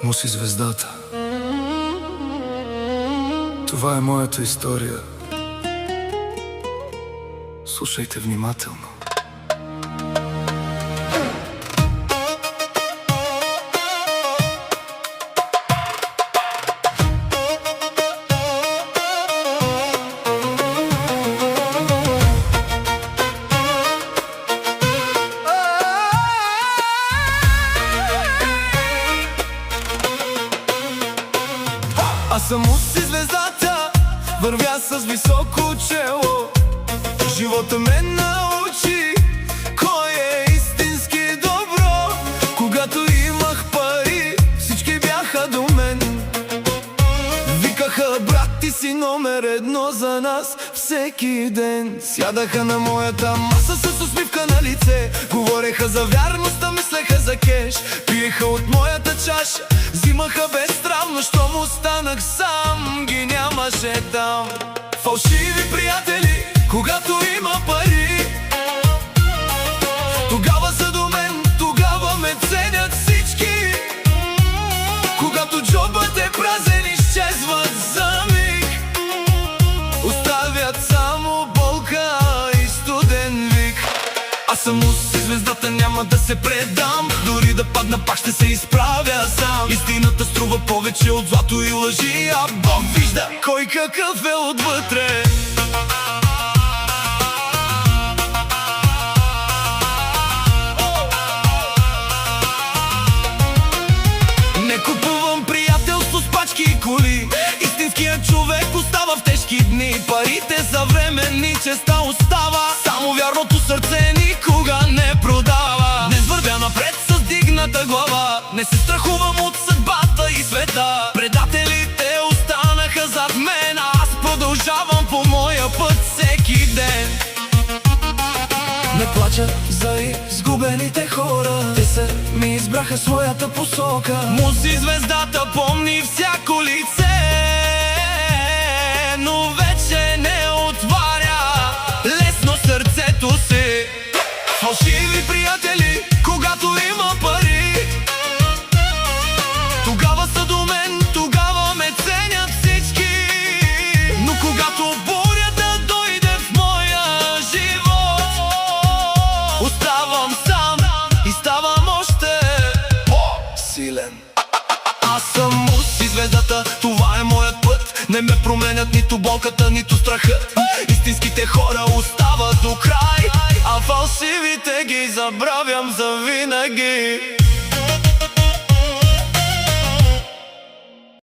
му си звездата. Това е моята история. Слушайте внимателно. Аз съм си звездата, вървя с високо чело. Живота ме научи кой е истински добро. Когато имах пари, всички бяха до мен. Викаха: брат, ти си номер едно за нас всеки ден. Сядаха на моята маса с усмивка на лице. Говореха за вярността, мислеха за кеш. Пиеха от моята чаша, взимаха безстравно. Щом останах сам, ги нямаше там. Фалшиви приятели, когато има пари, тогава са до мен, тогава ме ценят всички. Когато джобът е празен, изчезват за миг. Оставят само болка и студен вик. Аз съм си звездата, няма да се предам. Дори да падна, пак ще се изправя сам. Истината струва повече от злато и лъжи, а Бог вижда кой какъв е отвътре. Не купувам приятелство с пачки и коли. Истинският човек остава в тежки дни. Парите са временни, честа остава. Само вярното сърце никога не продава. Днес вървя напред с дигната глава. Не се страхувам от съдбата и света. Предателите останаха зад мен, а аз продължавам по моя път всеки ден. Не плача за изгубените хора, те са ми избраха своята посока. Муси звездата помни всяко лице, но вече не отваря лесно сърцето си. Фалшиви приятели, когато има пари, тогава са до мен, тогава ме ценят всички. Но когато бурята дойде в моя живот, оставам сам и ставам още по-силен. Аз съм си звездата, това е моят път. Не ме променят нито болката, нито страхът. Истинските хора остават до край, а фалшивите ги забравям завинаги.